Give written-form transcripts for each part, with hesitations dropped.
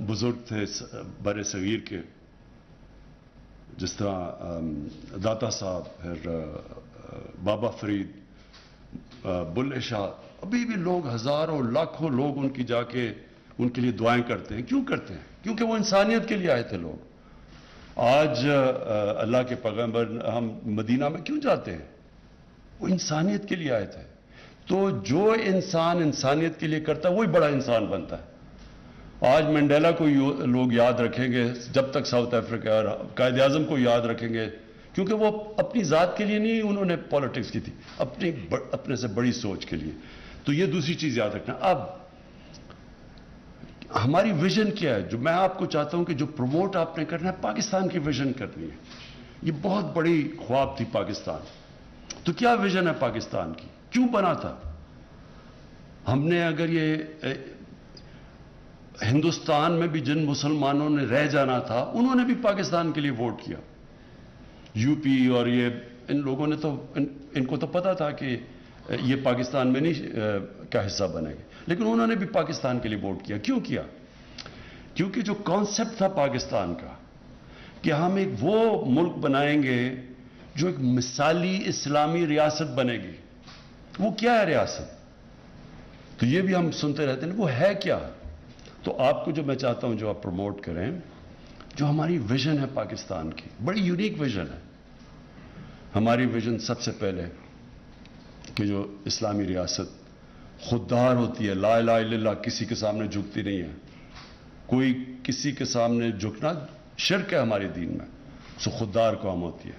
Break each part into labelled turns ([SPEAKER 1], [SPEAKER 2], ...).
[SPEAKER 1] بزرگ تھے بر صغیر کے، جس طرح داتا صاحب، پھر بابا فرید، بلے شاہ، ابھی بھی لوگ ہزاروں لاکھوں لوگ ان کی جا کے ان کے لیے دعائیں کرتے ہیں. کیوں کرتے ہیں؟ کیونکہ وہ انسانیت کے لیے آئے تھے لوگ. آج اللہ کے پیغمبر ہم مدینہ میں کیوں جاتے ہیں؟ وہ انسانیت کے لیے آئے تھے. تو جو انسان انسانیت کے لیے کرتا ہے وہی بڑا انسان بنتا ہے. آج منڈیلا کو لوگ یاد رکھیں گے جب تک ساؤتھ افریقہ، اور قائد اعظم کو یاد رکھیں گے کیونکہ وہ اپنی ذات کے لیے نہیں انہوں نے پالیٹکس کی تھی، اپنے سے بڑی سوچ کے لیے. تو یہ دوسری چیز یاد رکھنا. اب ہماری ویژن کیا ہے؟ جو میں آپ کو چاہتا ہوں کہ جو پروموٹ آپ نے کرنا ہے، پاکستان کی ویژن کرنی ہے. یہ بہت بڑی خواب تھی پاکستان. تو کیا ویژن ہے پاکستان کی؟ کیوں بنا تھا؟ ہم نے اگر یہ ہندوستان میں بھی جن مسلمانوں نے رہ جانا تھا انہوں نے بھی پاکستان کے لیے ووٹ کیا. یو پی اور یہ ان لوگوں نے تو ان کو تو پتا تھا کہ یہ پاکستان میں نہیں کا حصہ بنے گا، لیکن انہوں نے بھی پاکستان کے لیے ووٹ کیا. کیوں کیا؟ کیونکہ جو کانسیپٹ تھا پاکستان کا کہ ہم ایک وہ ملک بنائیں گے جو ایک مثالی اسلامی ریاست بنے گی. وہ کیا ہے ریاست؟ تو یہ بھی ہم سنتے رہتے ہیں، وہ ہے کیا؟ تو آپ کو جو میں چاہتا ہوں جو آپ پروموٹ کریں، جو ہماری ویژن ہے پاکستان کی، بڑی یونیک ویژن ہے. ہماری ویژن سب سے پہلے کہ جو اسلامی ریاست خوددار ہوتی ہے، لا الہ الا اللہ، کسی کے سامنے جھکتی نہیں ہے. کوئی کسی کے سامنے جھکنا شرک ہے ہمارے دین میں. سو خوددار قوم ہوتی ہے،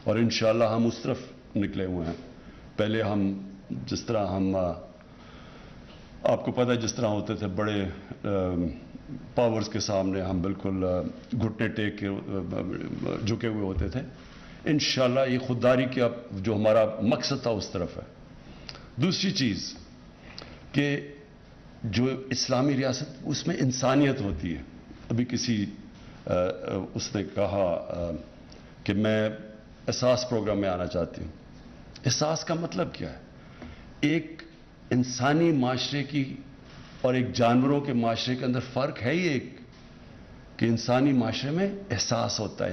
[SPEAKER 1] اور انشاءاللہ ہم اس طرف نکلے ہوئے ہیں. پہلے ہم جس طرح آپ کو پتہ ہے جس طرح ہوتے تھے بڑے پاورز کے سامنے ہم بالکل گھٹنے ٹیک کے جھکے ہوئے ہوتے تھے. انشاءاللہ یہ خودداری کا جو ہمارا مقصد تھا اس طرف ہے. دوسری چیز کہ جو اسلامی ریاست اس میں انسانیت ہوتی ہے. ابھی کسی اس نے کہا کہ میں احساس پروگرام میں آنا چاہتی ہوں. احساس کا مطلب کیا ہے؟ ایک انسانی معاشرے کی اور ایک جانوروں کے معاشرے کے اندر فرق ہے ہی ایک کہ انسانی معاشرے میں احساس ہوتا ہے،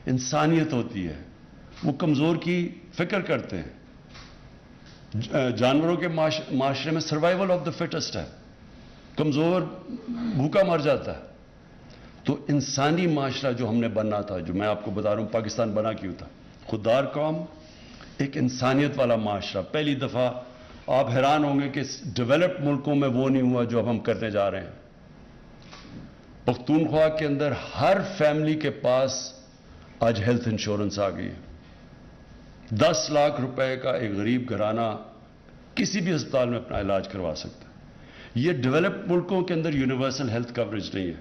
[SPEAKER 1] انسانیت ہوتی ہے. وہ کمزور کی فکر کرتے ہیں. جانوروں کے معاشرے میں سروائیول آف دا فٹسٹ ہے، کمزور بھوکا مر جاتا ہے. تو انسانی معاشرہ جو ہم نے بننا تھا، جو میں آپ کو بتا رہا ہوں پاکستان بنا کیوں تھا، خوددار قوم، ایک انسانیت والا معاشرہ. پہلی دفعہ آپ حیران ہوں گے کہ ڈیولپڈ ملکوں میں وہ نہیں ہوا جو اب ہم کرنے جا رہے ہیں. پختونخوا کے اندر ہر فیملی کے پاس آج ہیلتھ انشورنس آ گئی ہے. 10 لاکھ روپے کا ایک غریب گھرانہ کسی بھی ہسپتال میں اپنا علاج کروا سکتا ہے. یہ ڈیولپڈ ملکوں کے اندر یونیورسل ہیلتھ کوریج نہیں ہے.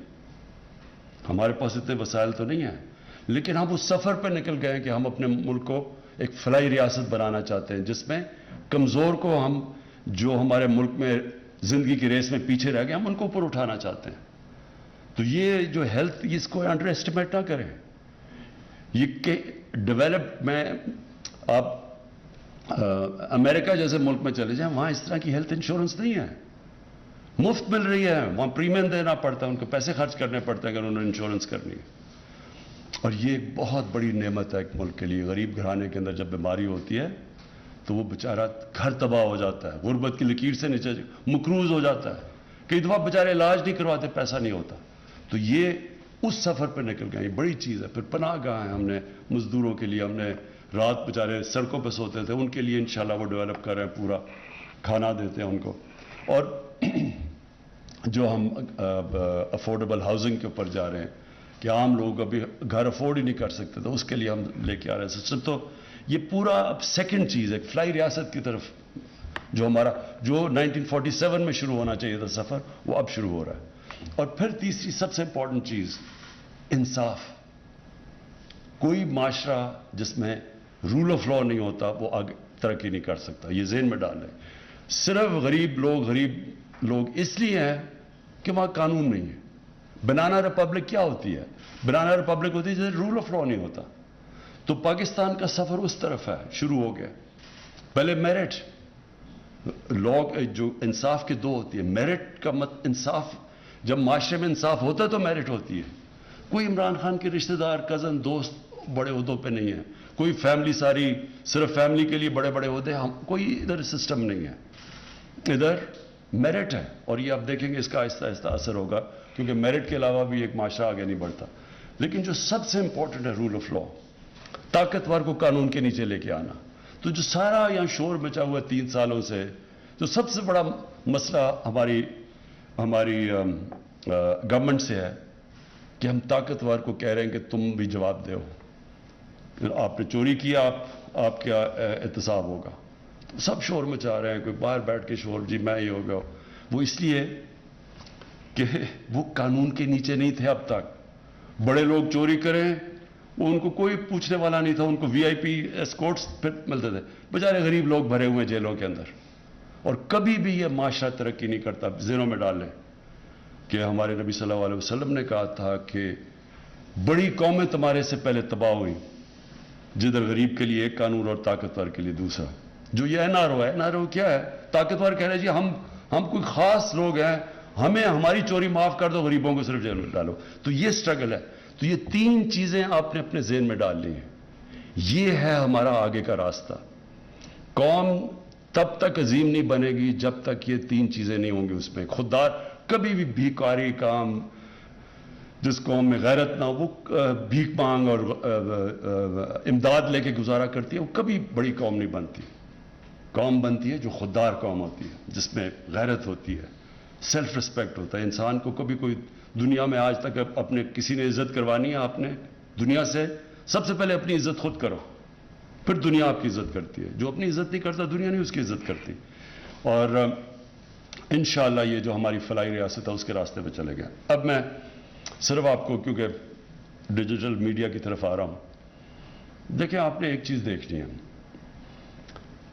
[SPEAKER 1] ہمارے پاس اتنے وسائل تو نہیں ہیں، لیکن ہم اس سفر پہ نکل گئے ہیں کہ ہم اپنے ملک کو ایک فلاحی ریاست بنانا چاہتے ہیں جس میں کمزور کو ہم جو ہمارے ملک میں زندگی کی ریس میں پیچھے رہ گئے ہم ان کو اوپر اٹھانا چاہتے ہیں. تو یہ جو ہیلتھ، اس کو انڈر ایسٹیمیٹ نہ کریں. یہ کہ ڈیولپ میں آپ امریکہ جیسے ملک میں چلے جائیں، وہاں اس طرح کی ہیلتھ انشورنس نہیں ہے، مفت مل رہی ہے. وہاں پریمیم دینا پڑتا ہے، ان کو پیسے خرچ کرنے پڑتے ہیں اگر انہوں نے انشورنس کرنی ہے. اور یہ ایک بہت بڑی نعمت ہے ایک ملک کے لیے. غریب گھرانے کے اندر جب بیماری ہوتی ہے تو وہ بیچارہ گھر تباہ ہو جاتا ہے، غربت کی لکیر سے نیچے مقروض ہو جاتا ہے. کئی دفعہ بیچارے علاج نہیں کرواتے، پیسہ نہیں ہوتا. تو یہ اس سفر پہ نکل گئے، یہ بڑی چیز ہے. پھر پناہ گاہ ہیں، ہم نے مزدوروں کے لیے، ہم نے رات بیچارے سڑکوں پہ سوتے تھے، ان کے لیے انشاءاللہ وہ ڈیولپ کر رہے ہیں، پورا کھانا دیتے ہیں ان کو. اور جو ہم افورڈیبل ہاؤسنگ کے اوپر جا رہے ہیں کہ عام لوگ ابھی گھر افورڈ ہی نہیں کر سکتے، تو اس کے لیے ہم لے کے آ رہے ہیں سسٹم. تو یہ پورا اب سیکنڈ چیز ہے، فلائی ریاست کی طرف جو ہمارا جو 1947 میں شروع ہونا چاہیے تھا سفر، وہ اب شروع ہو رہا ہے. اور پھر تیسری سب سے امپورٹنٹ چیز انصاف. کوئی معاشرہ جس میں رول آف لا نہیں ہوتا وہ آگے ترقی نہیں کر سکتا. یہ ذہن میں ڈال لیں. صرف غریب لوگ اس لیے ہیں کہ وہاں قانون نہیں ہے. بنانا ریپبلک کیا ہوتی ہے؟ بنانا ریپبلک ہوتی ہے جیسے رول آف لا نہیں ہوتا. تو پاکستان کا سفر اس طرف ہے، شروع ہو گیا. پہلے میرٹ لا جو انصاف کے دو ہوتی ہے. میرٹ کا انصاف جب معاشرے میں انصاف ہوتا ہے تو میرٹ ہوتی ہے. کوئی عمران خان کے رشتہ دار کزن دوست بڑے عہدوں پہ نہیں ہے, کوئی فیملی ساری صرف فیملی کے لیے بڑے بڑے عہدے, ہم کوئی ادھر سسٹم نہیں ہے, ادھر میرٹ ہے. اور یہ آپ دیکھیں گے اس کا آہستہ آہستہ اثر ہوگا, کیونکہ میرٹ کے علاوہ بھی ایک معاشرہ آگے نہیں بڑھتا. لیکن جو سب سے امپورٹنٹ ہے رول آف لا, طاقتور کو قانون کے نیچے لے کے آنا. تو جو سارا یہاں شور مچا ہوا 3 سالوں سے, جو سب سے بڑا مسئلہ ہماری گورنمنٹ سے ہے کہ ہم طاقتور کو کہہ رہے ہیں کہ تم بھی جواب دو, آپ نے چوری کیا, آپ کیا احتساب ہوگا. سب شور مچا رہے ہیں, کوئی باہر بیٹھ کے شور, جی میں یہ ہو گیا. وہ اس لیے کہ وہ قانون کے نیچے نہیں تھے اب تک. بڑے لوگ چوری کریں وہ ان کو کوئی پوچھنے والا نہیں تھا, ان کو وی آئی پی اسکورٹس پھر ملتے تھے. بیچارے غریب لوگ بھرے ہوئے جیلوں کے اندر. اور کبھی بھی یہ معاشرہ ترقی نہیں کرتا. ذہنوں میں ڈال لیں کہ ہمارے نبی صلی اللہ علیہ وسلم نے کہا تھا کہ بڑی قومیں تمہارے سے پہلے تباہ ہوئی, جدھر غریب کے لیے ایک قانون اور طاقتور کے لیے دوسرا. جو یہ این آر او ہے, این آر او کیا ہے؟ طاقتور کہہ رہے جی ہم کوئی خاص لوگ ہیں, ہمیں ہماری چوری معاف کر دو, غریبوں کو صرف جیل میں ڈالو. تو یہ سٹرگل ہے. تو یہ 3 چیزیں آپ نے اپنے ذہن میں ڈال لی ہیں. یہ ہے ہمارا آگے کا راستہ. قوم تب تک عظیم نہیں بنے گی جب تک یہ 3 چیزیں نہیں ہوں گی اس میں. خوددار کبھی بھی بھیکاری کام, جس قوم میں غیرت نہ ہو, وہ بھیک مانگ اور امداد لے کے گزارا کرتی ہے, وہ کبھی بڑی قوم نہیں بنتی. قوم بنتی ہے جو خوددار قوم ہوتی ہے, جس میں غیرت ہوتی ہے, سیلف رسپیکٹ ہوتا ہے. انسان کو کبھی کوئی دنیا میں آج تک اپنے کسی نے عزت کروانی ہے آپ نے دنیا سے, سب سے پہلے اپنی عزت خود کرو, پھر دنیا آپ کی عزت کرتی ہے. جو اپنی عزت نہیں کرتا دنیا نہیں اس کی عزت کرتی. اور انشاءاللہ یہ جو ہماری فلاحی ریاست ہے اس کے راستے پہ چلے گئے. اب میں صرف آپ کو, کیونکہ ڈیجیٹل میڈیا کی طرف آ رہا ہوں, دیکھیں آپ نے ایک چیز دیکھنی ہے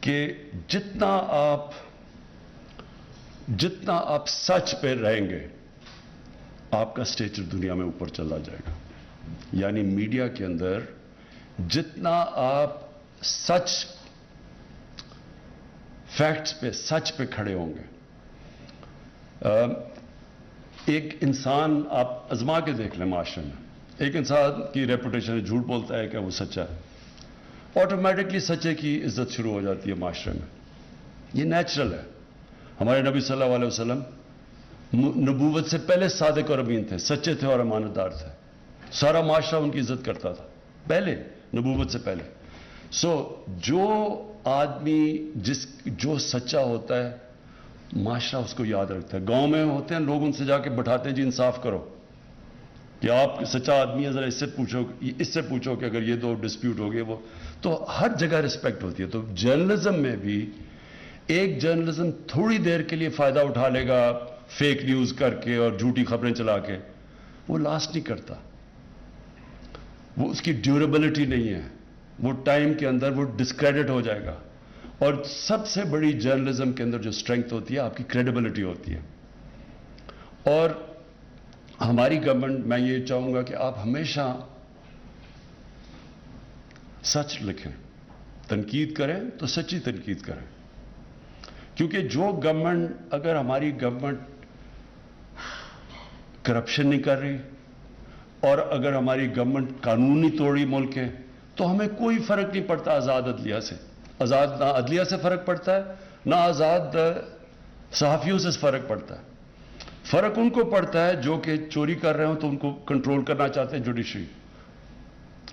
[SPEAKER 1] کہ جتنا آپ سچ پہ رہیں گے آپ کا اسٹیچر دنیا میں اوپر چلا جائے گا. یعنی میڈیا کے اندر جتنا آپ سچ فیکٹس پہ, سچ پہ کھڑے ہوں گے. ایک انسان آپ ازما کے دیکھ لیں معاشرے میں, ایک انسان کی ریپوٹیشن جھوٹ بولتا ہے کہ وہ سچا ہے, آٹومیٹکلی سچے کی عزت شروع ہو جاتی ہے معاشرے میں. یہ نیچرل ہے. ہمارے نبی صلی اللہ علیہ وسلم نبوت سے پہلے صادق اور امین تھے, سچے تھے اور امانت دار تھے. سارا معاشرہ ان کی عزت کرتا تھا پہلے, نبوت سے پہلے. جو آدمی جو سچا ہوتا ہے معاشرہ اس کو یاد رکھتا ہے. گاؤں میں ہوتے ہیں لوگ, ان سے جا کے بٹھاتے ہیں جی انصاف کرو, کہ آپ سچا آدمی ہے, ذرا اس سے پوچھو کہ اگر یہ 2 ڈسپیوٹ ہو گئے وہ. تو ہر جگہ رسپیکٹ ہوتی ہے. تو جرنلزم میں بھی ایک جرنلزم تھوڑی دیر کے لیے فائدہ اٹھا لے گا فیک نیوز کر کے اور جھوٹی خبریں چلا کے, وہ لاسٹ نہیں کرتا. وہ اس کی ڈیوریبلٹی نہیں ہے, وہ ٹائم کے اندر وہ ڈسکریڈٹ ہو جائے گا. اور سب سے بڑی جرنلزم کے اندر جو اسٹرینگتھ ہوتی ہے آپ کی کریڈیبلٹی ہوتی ہے. اور ہماری گورنمنٹ, میں یہ چاہوں گا کہ آپ ہمیشہ سچ لکھیں, تنقید کریں تو سچی تنقید کریں. کیونکہ جو گورنمنٹ, اگر ہماری گورنمنٹ کرپشن نہیں کر رہی اور اگر ہماری گورنمنٹ قانون نہیں توڑ رہی ملک کے, تو ہمیں کوئی فرق نہیں پڑتا آزاد عدلیہ سے. نہ عدلیہ سے فرق پڑتا ہے, نہ آزاد صحافیوں سے فرق پڑتا ہے. فرق ان کو پڑتا ہے جو کہ چوری کر رہے ہوں تو ان کو کنٹرول کرنا چاہتے ہیں جوڈیشری.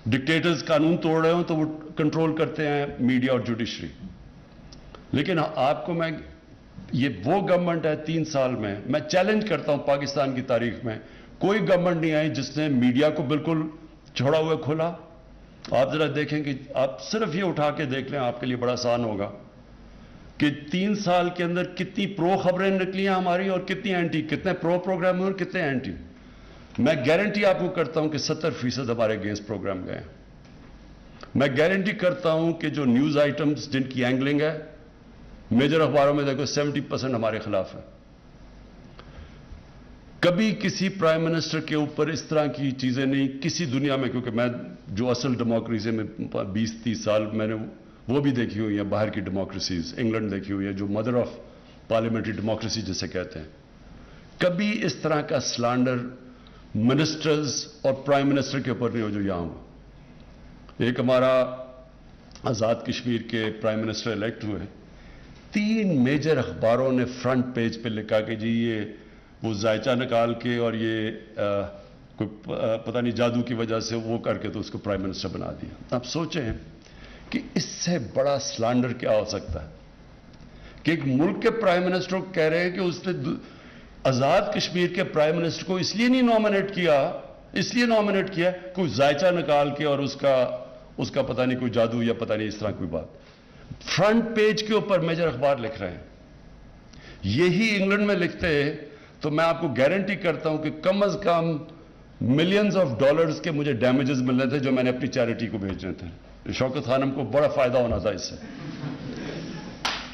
[SPEAKER 1] ڈکٹیٹرز قانون توڑ رہے ہوں تو وہ کنٹرول کرتے ہیں میڈیا اور جوڈیشری. لیکن آپ کو یہ وہ گورنمنٹ ہے 3 سال میں چیلنج کرتا ہوں, پاکستان کی تاریخ میں کوئی گورنمنٹ نہیں آئی جس نے میڈیا کو بالکل چھوڑا ہوا کھولا. آپ ذرا دیکھیں کہ آپ صرف یہ اٹھا کے دیکھ لیں, آپ کے لیے بڑا آسان ہوگا کہ 3 سال کے اندر کتنی پرو خبریں نکلی ہیں ہماری اور کتنی اینٹی, کتنے پرو پروگرام ہوئے اور کتنے اینٹی. میں گارنٹی آپ کو کرتا ہوں کہ 70% ہمارے اگینسٹ پروگرام گئے. میں گارنٹی کرتا ہوں کہ جو نیوز آئٹمز جن کی اینگلنگ ہے میجر اخباروں میں دیکھو 70% ہمارے خلاف ہے. کبھی کسی پرائم منسٹر کے اوپر اس طرح کی چیزیں نہیں کسی دنیا میں, کیونکہ میں جو اصل ڈیموکریسی میں 20-30 سال میں نے وہ بھی دیکھی ہوئی ہیں, باہر کی ڈیموکریسیز, انگلینڈ دیکھی ہوئی ہے جو مدر آف پارلیمنٹری ڈیموکریسی جسے کہتے ہیں. کبھی اس طرح کا سلانڈر منسٹرز اور پرائم منسٹر کے اوپر نہیں ہو جو یہاں ہوا. ایک ہمارا آزاد کشمیر کے پرائم منسٹر الیکٹ ہوئے, 3 میجر اخباروں نے فرنٹ پیج پہ لکھا کہ جی یہ وہ ذائچہ نکال کے اور یہ کوئی پتہ نہیں جادو کی وجہ سے وہ کر کے تو اس کو پرائم منسٹر بنا دیا. آپ سوچیں کہ اس سے بڑا سلانڈر کیا ہو سکتا ہے کہ ایک ملک کے پرائم منسٹر کو کہہ رہے ہیں کہ اس نے آزاد کشمیر کے پرائم منسٹر کو اس لیے نہیں نامنیٹ کیا کوئی ذائچہ نکال کے اور اس کا پتہ نہیں کوئی جادو یا پتہ نہیں اس طرح کوئی بات. فرنٹ پیج کے اوپر میجر اخبار لکھ رہے ہیں. یہی انگلینڈ میں لکھتے ہیں تو میں آپ کو گارنٹی کرتا ہوں کہ کم از کم ملینز آف ڈالرز کے مجھے ڈیمیجز ملنے تھے جو میں نے اپنی چیریٹی کو بھیجنے تھے. شوکت خانم کو بڑا فائدہ ہونا تھا اس سے.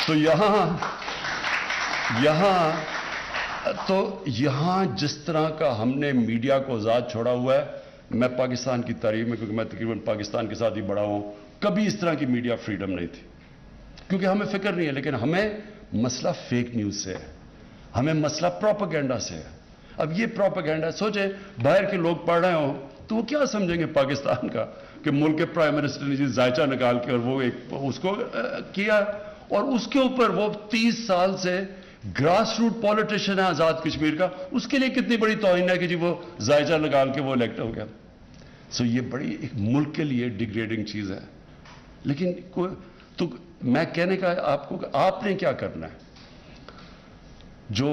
[SPEAKER 1] تو یہاں جس طرح کا ہم نے میڈیا کو آزاد چھوڑا ہوا ہے, میں پاکستان کی تاریخ میں, کیونکہ میں تقریباً پاکستان کے ساتھ ہی بڑا ہوں, کبھی اس طرح کی میڈیا فریڈم نہیں تھی کیونکہ ہمیں فکر نہیں ہے. لیکن ہمیں مسئلہ فیک نیوز سے ہے, ہمیں مسئلہ پروپیگنڈا سے ہے. اب یہ پروپیگنڈا سوچیں باہر کے لوگ پڑھ رہے ہوں تو وہ کیا سمجھیں گے پاکستان کا کہ ملک کے پرائم منسٹر نے جی ذائچہ نکال کے اور وہ اس کو کیا, اور اس کے اوپر وہ 30 سال سے گراس روٹ پولیٹیشین ہے آزاد کشمیر کا, اس کے لیے کتنی بڑی توہین ہے کہ جی وہ ذائچہ نکال کے وہ الیکٹ ہو گیا. سو یہ بڑی ایک ملک کے لیے ڈیگریڈنگ چیز ہے. لیکن تو میں کہنے کا آپ کو کہ آپ نے کیا کرنا ہے, جو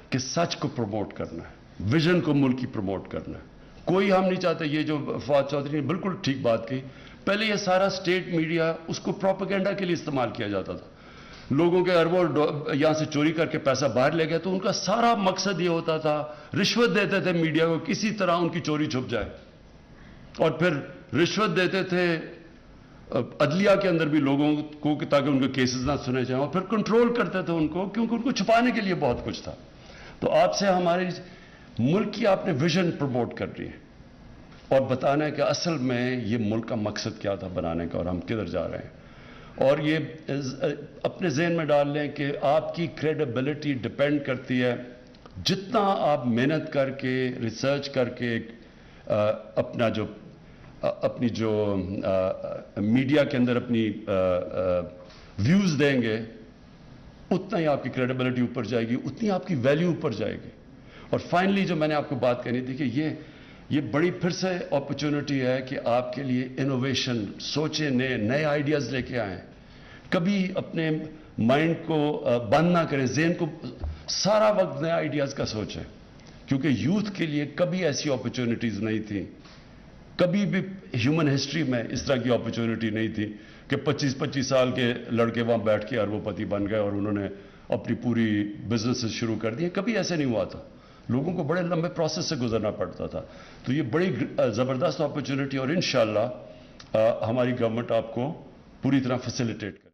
[SPEAKER 1] کہ سچ کو پروموٹ کرنا ہے, ویژن کو ملک کی پروموٹ کرنا ہے. کوئی ہم نہیں چاہتے, یہ جو فواد چودھری نے بالکل ٹھیک بات کی, پہلے یہ سارا اسٹیٹ میڈیا اس کو پروپیگنڈا کے لیے استعمال کیا جاتا تھا. لوگوں کے اربوں یہاں سے چوری کر کے پیسہ باہر لے گئے تو ان کا سارا مقصد یہ ہوتا تھا, رشوت دیتے تھے میڈیا کو کسی طرح ان کی چوری چھپ جائے, اور پھر رشوت دیتے تھے عدلیہ کے اندر بھی لوگوں کو تاکہ ان کے کیسز نہ سنے جائیں, اور پھر کنٹرول کرتے تھے ان کو کیونکہ ان کو چھپانے کے لیے بہت کچھ تھا. تو آپ سے ہماری ملک کی آپ نے ویژن پروموٹ کرنی ہے اور بتانا ہے کہ اصل میں یہ ملک کا مقصد کیا تھا بنانے کا اور ہم کدھر جا رہے ہیں. اور یہ اپنے ذہن میں ڈال لیں کہ آپ کی کریڈیبلٹی ڈپینڈ کرتی ہے جتنا آپ محنت کر کے ریسرچ کر کے اپنی جو میڈیا کے اندر اپنی ویوز دیں گے, اتنا ہی آپ کی کریڈیبلٹی اوپر جائے گی, اتنی آپ کی ویلیو اوپر جائے گی. اور فائنلی جو میں نے آپ کو بات کہنی تھی کہ یہ بڑی پھر سے اپرچونٹی ہے کہ آپ کے لیے انوویشن, سوچیں, نئے آئیڈیاز لے کے آئیں. کبھی اپنے مائنڈ کو بند نہ کریں, ذہن کو سارا وقت نئے آئیڈیاز کا سوچیں, کیونکہ یوتھ کے لیے کبھی ایسی اپرچونٹیز نہیں تھیں, کبھی بھی ہیومن ہسٹری میں اس طرح کی اپرچونٹی نہیں تھی کہ 25 سال کے لڑکے وہاں بیٹھ کے اربوں پتی بن گئے اور انہوں نے اپنی پوری بزنس شروع کر دیے. کبھی ایسے نہیں ہوا تھا, لوگوں کو بڑے لمبے پروسیس سے گزرنا پڑتا تھا. تو یہ بڑی زبردست اپرچونٹی, اور انشاءاللہ ہماری گورنمنٹ آپ کو پوری طرح فیسیلیٹیٹ کرے.